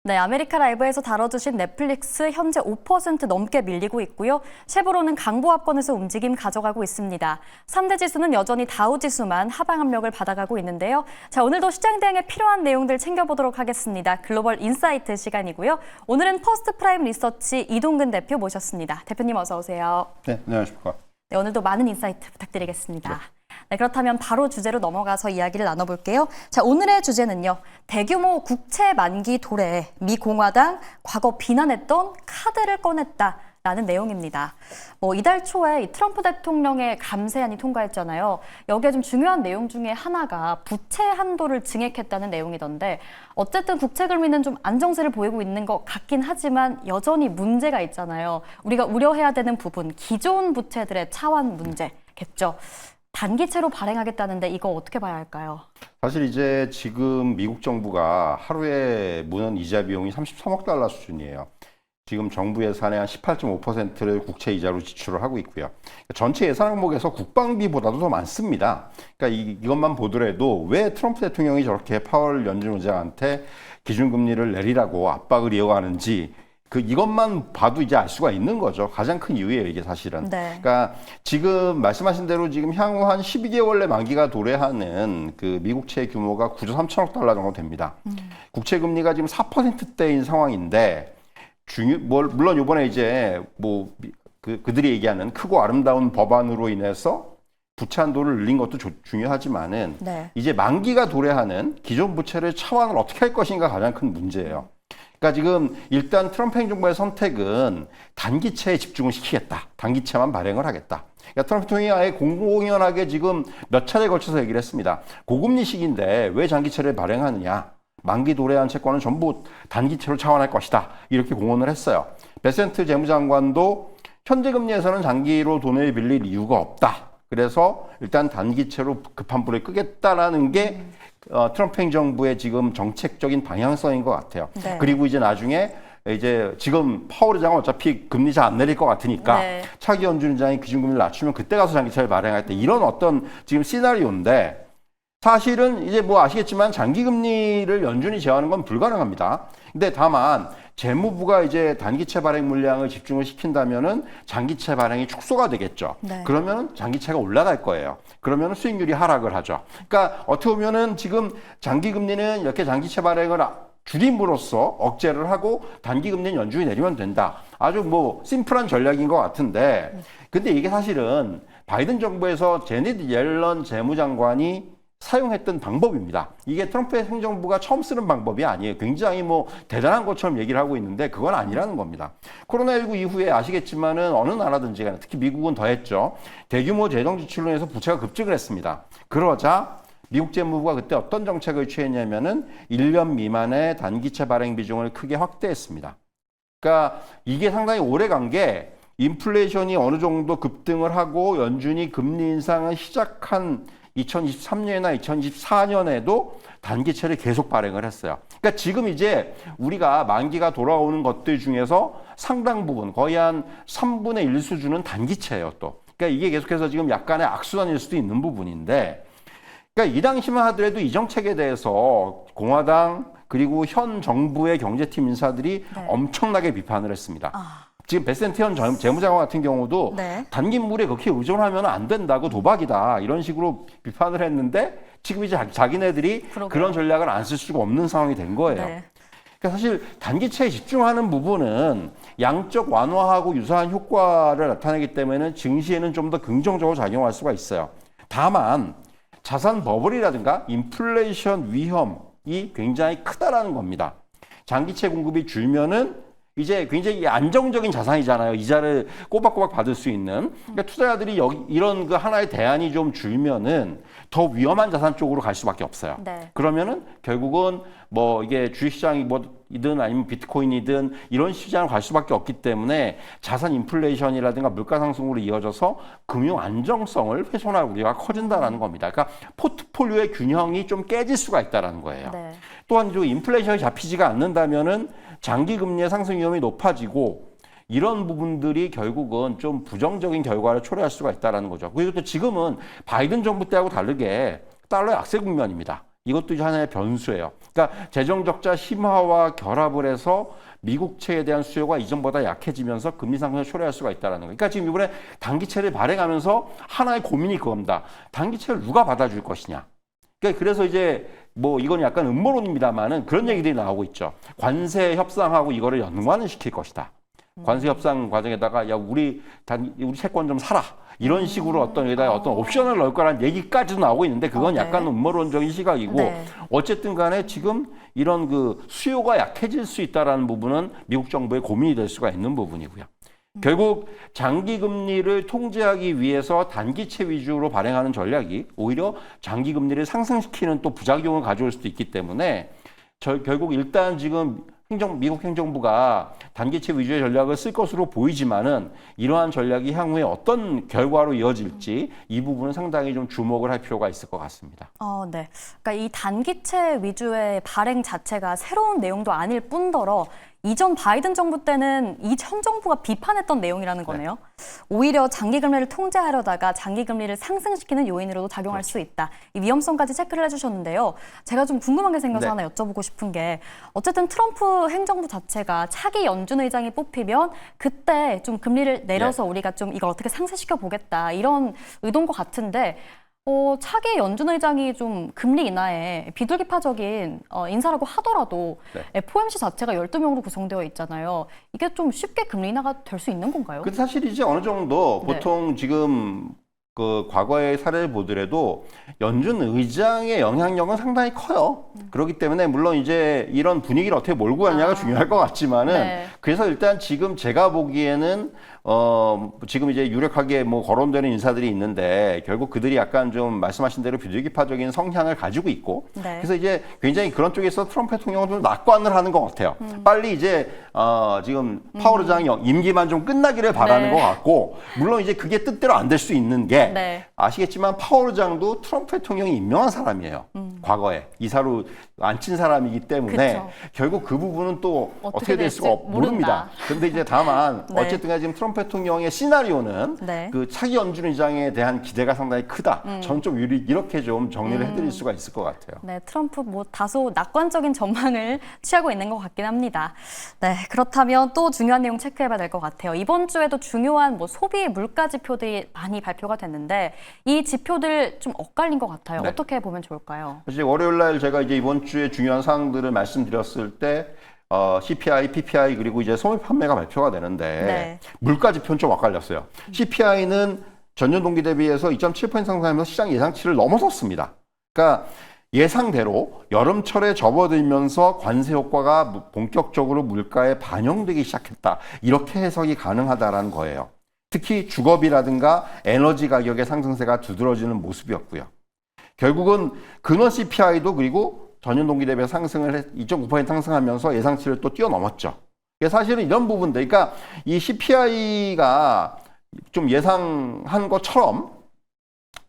네, 아메리카 라이브에서 다뤄주신 넷플릭스 현재 5% 넘게 밀리고 있고요. 쉐보론은 강보합권에서 움직임 가져가고 있습니다. 3대 지수는 여전히 다우지수만 하방 압력을 받아가고 있는데요. 자, 오늘도 시장 대응에 필요한 내용들 챙겨보도록 하겠습니다. 글로벌 인사이트 시간이고요. 오늘은 퍼스트 프라임 리서치 이동근 대표 모셨습니다. 대표님 어서 오세요. 네, 안녕하십니까. 네, 오늘도 많은 인사이트 부탁드리겠습니다. 네, 그렇다면 바로 주제로 넘어가서 이야기를 나눠볼게요. 자, 오늘의 주제는요. 대규모 국채 만기 도래에 미 공화당 과거 비난했던 카드를 꺼냈다라는 내용입니다. 이달 초에 이 트럼프 대통령의 감세안이 통과했잖아요. 여기에 좀 중요한 내용 중에 하나가 부채 한도를 증액했다는 내용이던데 어쨌든 국채 금리는 좀 안정세를 보이고 있는 것 같긴 하지만 여전히 문제가 있잖아요. 우리가 우려해야 되는 부분, 기존 부채들의 차환 문제겠죠. 단기채로 발행하겠다는데 이거 어떻게 봐야 할까요? 사실 이제 지금 미국 정부가 하루에 문헌 이자 비용이 33억 달러 수준이에요. 지금 정부 예산의 한 18.5%를 국채 이자로 지출을 하고 있고요. 전체 예산 항목에서 국방비보다도 더 많습니다. 그러니까 이것만 보더라도 왜 트럼프 대통령이 저렇게 파월 연준 의장한테 기준금리를 내리라고 압박을 이어가는지 이것만 봐도 이제 알 수가 있는 거죠. 가장 큰 이유예요, 이게 사실은. 네. 그러니까 지금 말씀하신 대로 지금 향후 한 12개월 내 만기가 도래하는 그 미국채 규모가 9조 3천억 달러 정도 됩니다. 국채 금리가 지금 4%대인 상황인데 물론 이번에 이제 그들이 얘기하는 크고 아름다운 법안으로 인해서 부채 한도를 늘린 것도 중요하지만은 네. 이제 만기가 도래하는 기존 부채를 차환을 어떻게 할 것인가 가장 큰 문제예요. 그러니까 지금 일단 트럼프 행정부의 선택은 단기채에 집중을 시키겠다. 단기채만 발행을 하겠다. 그러니까 트럼프 대통령이 아예 공공연하게 지금 몇 차례에 걸쳐서 얘기를 했습니다. 고금리 시기인데 왜 단기채를 발행하느냐. 만기 도래한 채권은 전부 단기채로 차환할 것이다. 이렇게 공언을 했어요. 베센트 재무장관도 현재 금리에서는 장기로 돈을 빌릴 이유가 없다. 그래서 일단 단기채로 급한 불을 끄겠다라는 게 트럼프 행정부의 지금 정책적인 방향성인 것 같아요. 네. 그리고 이제 나중에 이제 지금 파월 의장은 어차피 금리 잘 안 내릴 것 같으니까 네. 차기 연준 의장이 기준금리를 낮추면 그때 가서 장기채를 발행하겠다. 이런 어떤 지금 시나리오인데 사실은 이제 아시겠지만 장기금리를 연준이 제어하는 건 불가능합니다. 근데 다만 재무부가 이제 단기채 발행 물량을 집중을 시킨다면은 장기채 발행이 축소가 되겠죠. 네. 그러면 장기채가 올라갈 거예요. 그러면 수익률이 하락을 하죠. 그러니까 어떻게 보면은 지금 장기금리는 이렇게 장기채 발행을 줄임으로써 억제를 하고 단기금리는 연준이 내리면 된다. 아주 심플한 전략인 것 같은데 근데 이게 사실은 바이든 정부에서 제닛 옐런 재무장관이 사용했던 방법입니다. 이게 트럼프 행정부가 처음 쓰는 방법이 아니에요. 굉장히 대단한 것처럼 얘기를 하고 있는데 그건 아니라는 겁니다. 코로나19 이후에 아시겠지만은 어느 나라든지 간에 특히 미국은 더했죠. 대규모 재정 지출로 인해서 부채가 급증을 했습니다. 그러자 미국 재무부가 그때 어떤 정책을 취했냐면은 1년 미만의 단기채 발행 비중을 크게 확대했습니다. 그러니까 이게 상당히 오래 간 게 인플레이션이 어느 정도 급등을 하고 연준이 금리 인상을 시작한 2023년이나 2024년에도 단기채를 계속 발행을 했어요. 그러니까 지금 이제 우리가 만기가 돌아오는 것들 중에서 상당 부분, 거의 한 3분의 1 수준은 단기채예요, 또. 그러니까 이게 계속해서 지금 약간의 악순환일 수도 있는 부분인데, 그러니까 이 당시만 하더라도 이 정책에 대해서 공화당 그리고 현 정부의 경제팀 인사들이 네. 엄청나게 비판을 했습니다. 지금 베센트 현 재무장관 같은 경우도 네. 단기물에 그렇게 의존하면 안 된다고 도박이다 이런 식으로 비판을 했는데 지금 이제 자기네들이 그러게요. 그런 전략을 안 쓸 수가 없는 상황이 된 거예요. 네. 그러니까 사실 단기채에 집중하는 부분은 양적 완화하고 유사한 효과를 나타내기 때문에 증시에는 좀 더 긍정적으로 작용할 수가 있어요. 다만 자산 버블이라든가 인플레이션 위험이 굉장히 크다라는 겁니다. 장기채 공급이 줄면은 이제 굉장히 안정적인 자산이잖아요. 이자를 꼬박꼬박 받을 수 있는. 그러니까 투자자들이 이런 하나의 대안이 좀 줄면은 더 위험한 자산 쪽으로 갈 수밖에 없어요. 네. 그러면은 결국은 이게 주식시장이든 아니면 비트코인이든 이런 시장으로 갈 수밖에 없기 때문에 자산 인플레이션이라든가 물가 상승으로 이어져서 금융 안정성을 훼손할 우려가 커진다는 겁니다. 그러니까 포트폴리오의 균형이 좀 깨질 수가 있다는 거예요. 네. 또한 인플레이션이 잡히지가 않는다면은 장기 금리의 상승 위험이 높아지고 이런 부분들이 결국은 좀 부정적인 결과를 초래할 수가 있다는 거죠. 그리고 또 지금은 바이든 정부 때하고 다르게 달러의 악세 국면입니다. 이것도 이제 하나의 변수예요. 그러니까 재정 적자 심화와 결합을 해서 미국채에 대한 수요가 이전보다 약해지면서 금리 상승을 초래할 수가 있다는 거예요. 그러니까 지금 이번에 단기채를 발행하면서 하나의 고민이 그겁니다. 단기채를 누가 받아줄 것이냐. 그러니까 그래서 이제 뭐 이건 약간 음모론입니다만은 그런 얘기들이 나오고 있죠. 관세 협상하고 이거를 연관을 시킬 것이다. 관세 협상 과정에다가 야 우리 채권 좀 사라. 이런 식으로 여기다 어떤 옵션을 넣을 거라는 얘기까지도 나오고 있는데 그건 약간 음모론적인 시각이고 네. 어쨌든 간에 지금 이런 그 수요가 약해질 수 있다라는 부분은 미국 정부의 고민이 될 수가 있는 부분이고요. 결국 장기 금리를 통제하기 위해서 단기채 위주로 발행하는 전략이 오히려 장기 금리를 상승시키는 또 부작용을 가져올 수도 있기 때문에 결국 일단 지금 미국 행정부가 단기채 위주의 전략을 쓸 것으로 보이지만은 이러한 전략이 향후에 어떤 결과로 이어질지 이 부분은 상당히 좀 주목을 할 필요가 있을 것 같습니다. 네. 그러니까 이 단기채 위주의 발행 자체가 새로운 내용도 아닐 뿐더러 이전 바이든 정부 때는 현 정부가 비판했던 내용이라는 거네요. 오히려 장기 금리를 통제하려다가 장기 금리를 상승시키는 요인으로도 작용할 수 있다. 이 위험성까지 체크를 해주셨는데요. 제가 좀 궁금한 게 생겨서 하나 여쭤보고 싶은 게 어쨌든 트럼프 행정부 자체가 차기 연준 의장이 뽑히면 그때 좀 금리를 내려서 우리가 좀 이걸 어떻게 상승시켜 보겠다 이런 의도인 것 같은데 차기 연준 의장이 좀 금리 인하에 비둘기파적인 인사라고 하더라도 FOMC 자체가 12명으로 구성되어 있잖아요. 이게 좀 쉽게 금리 인하가 될 수 있는 건가요? 근데 사실 이제 어느 정도 보통 지금 그 과거의 사례를 보더라도 연준 의장의 영향력은 상당히 커요. 그렇기 때문에 물론 이제 이런 분위기를 어떻게 몰고 가냐가 중요할 것 같지만은 그래서 일단 지금 제가 보기에는 지금 이제 유력하게 뭐 거론되는 인사들이 있는데 결국 그들이 약간 좀 말씀하신 대로 비둘기파적인 성향을 가지고 있고 그래서 이제 굉장히 그런 쪽에서 트럼프 대통령은 좀 낙관을 하는 것 같아요. 빨리 이제 지금 파월 의장 임기만 좀 끝나기를 바라는 것 같고 물론 이제 그게 뜻대로 안 될 수 있는 게 아시겠지만 파월 의장도 트럼프 대통령이 임명한 사람이에요. 과거에 이사로 앉힌 사람이기 때문에 결국 그 부분은 또 어떻게 될 수가 모릅니다. 그런데 이제 다만 어쨌든 지금 트럼프 대통령의 시나리오는 그 차기 연준 의장에 대한 기대가 상당히 크다. 저는 좀 이렇게 좀 정리를 해드릴 수가 있을 것 같아요. 네, 트럼프 뭐 다소 낙관적인 전망을 취하고 있는 것 같긴 합니다. 네, 그렇다면 또 중요한 내용 체크해봐야 될 것 같아요. 이번 주에도 중요한 뭐 소비 물가 지표들이 많이 발표가 됐는데 이 지표들 좀 엇갈린 것 같아요. 어떻게 보면 좋을까요? 사실 월요일 날 제가 이제 이번 주에 중요한 사항들을 말씀드렸을 때 CPI, PPI 그리고 이제 소매 판매가 발표가 되는데 물가 지표는 좀 엇갈렸어요. CPI는 전년 동기 대비해서 2.7% 상승하면서 시장 예상치를 넘어섰습니다. 그러니까 예상대로 여름철에 접어들면서 관세 효과가 본격적으로 물가에 반영되기 시작했다. 이렇게 해석이 가능하다라는 거예요. 특히 주거비라든가 에너지 가격의 상승세가 두드러지는 모습이었고요. 결국은 근원 CPI도 그리고 전년 동기 대비 상승을 2.9% 상승하면서 예상치를 또 뛰어넘었죠. 사실은 이런 부분들, 그러니까 이 CPI가 좀 예상한 것처럼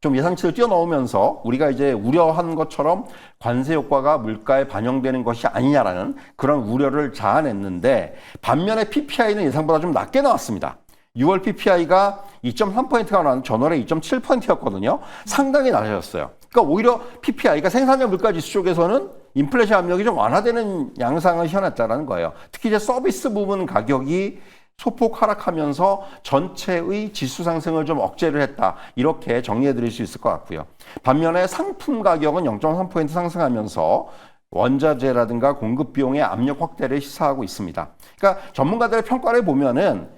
좀 예상치를 뛰어넘으면서 우리가 이제 우려한 것처럼 관세 효과가 물가에 반영되는 것이 아니냐라는 그런 우려를 자아냈는데 반면에 PPI는 예상보다 좀 낮게 나왔습니다. 6월 PPI가 2.3%가 나왔는데 전월에 2.7%였거든요. 상당히 낮아졌어요. 그러니까 오히려 PPI가 생산자 물가지수 쪽에서는 인플레이션 압력이 좀 완화되는 양상을 현했다는 거예요. 특히 이제 서비스 부분 가격이 소폭 하락하면서 전체의 지수 상승을 좀 억제를 했다. 이렇게 정리해 드릴 수 있을 것 같고요. 반면에 상품 가격은 0.3% 상승하면서 원자재라든가 공급 비용의 압력 확대를 시사하고 있습니다. 그러니까 전문가들의 평가를 보면은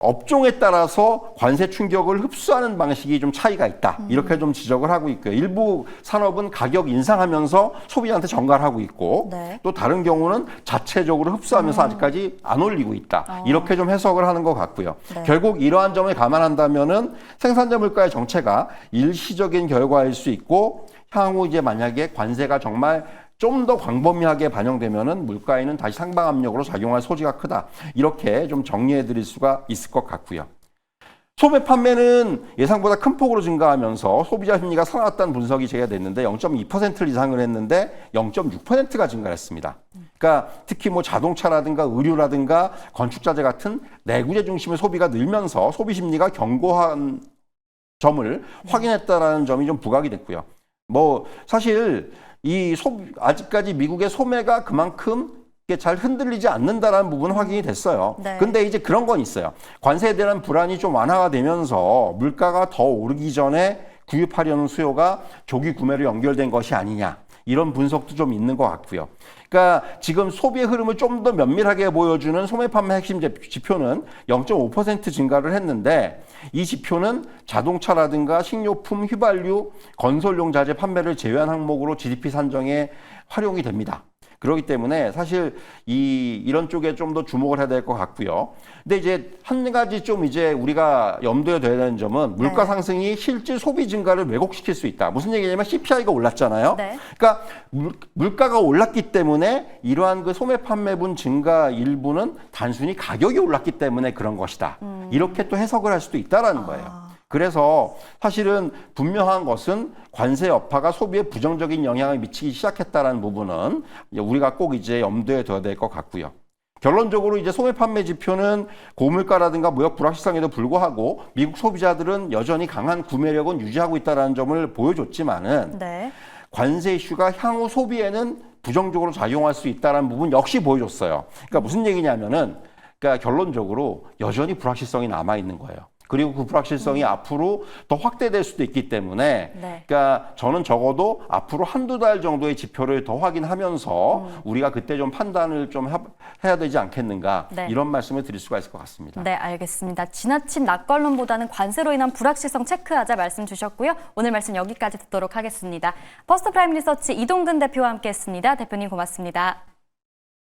업종에 따라서 관세 충격을 흡수하는 방식이 좀 차이가 있다. 이렇게 좀 지적을 하고 있고요. 일부 산업은 가격 인상하면서 소비자한테 전가를 하고 있고 또 다른 경우는 자체적으로 흡수하면서 아직까지 안 올리고 있다. 이렇게 좀 해석을 하는 것 같고요. 결국 이러한 점을 감안한다면은 생산자 물가의 정체가 일시적인 결과일 수 있고 향후 이제 만약에 관세가 정말 좀 더 광범위하게 반영되면은 물가에는 다시 상방 압력으로 작용할 소지가 크다. 이렇게 좀 정리해 드릴 수가 있을 것 같고요. 소매 판매는 예상보다 큰 폭으로 증가하면서 소비자 심리가 살아났다는 분석이 제기됐는데 0.2% 이상을 했는데 0.6%가 증가했습니다. 그러니까 특히 뭐 자동차라든가 의류라든가 건축자재 같은 내구재 중심의 소비가 늘면서 소비 심리가 견고한 점을 확인했다라는 점이 좀 부각이 됐고요. 뭐 사실 아직까지 미국의 소매가 그만큼 잘 흔들리지 않는다라는 부분은 확인이 됐어요. 네. 근데 이제 그런 건 있어요. 관세에 대한 불안이 좀 완화가 되면서 물가가 더 오르기 전에 구입하려는 수요가 조기 구매로 연결된 것이 아니냐. 이런 분석도 좀 있는 것 같고요. 그러니까 지금 소비의 흐름을 좀 더 면밀하게 보여주는 소매 판매 핵심 지표는 0.5% 증가를 했는데 이 지표는 자동차라든가 식료품, 휘발유, 건설용 자재 판매를 제외한 항목으로 GDP 산정에 활용이 됩니다. 그렇기 때문에 사실 이런 쪽에 좀 더 주목을 해야 될 것 같고요. 근데 이제 한 가지 좀 이제 우리가 염두에 둬야 되는 점은 물가 상승이 실질 소비 증가를 왜곡시킬 수 있다. 무슨 얘기냐면 CPI가 올랐잖아요. 네. 그러니까 물가가 올랐기 때문에 이러한 그 소매 판매분 증가 일부는 단순히 가격이 올랐기 때문에 그런 것이다. 이렇게 또 해석을 할 수도 있다라는 거예요. 그래서 사실은 분명한 것은 관세 여파가 소비에 부정적인 영향을 미치기 시작했다라는 부분은 이제 우리가 꼭 이제 염두에 둬야 될 것 같고요. 결론적으로 이제 소매 판매 지표는 고물가라든가 무역 불확실성에도 불구하고 미국 소비자들은 여전히 강한 구매력은 유지하고 있다는 점을 보여줬지만은 네. 관세 이슈가 향후 소비에는 부정적으로 작용할 수 있다는 부분 역시 보여줬어요. 그러니까 무슨 얘기냐면은 그러니까 결론적으로 여전히 불확실성이 남아 있는 거예요. 그리고 그 불확실성이 앞으로 더 확대될 수도 있기 때문에 네. 그러니까 저는 적어도 앞으로 한두 달 정도의 지표를 더 확인하면서 우리가 그때 좀 판단을 좀 해야 되지 않겠는가 네. 이런 말씀을 드릴 수가 있을 것 같습니다. 네, 알겠습니다. 지나친 낙관론보다는 관세로 인한 불확실성 체크하자 말씀 주셨고요. 오늘 말씀 여기까지 듣도록 하겠습니다. 퍼스트 프라임 리서치 이동근 대표와 함께했습니다. 대표님 고맙습니다.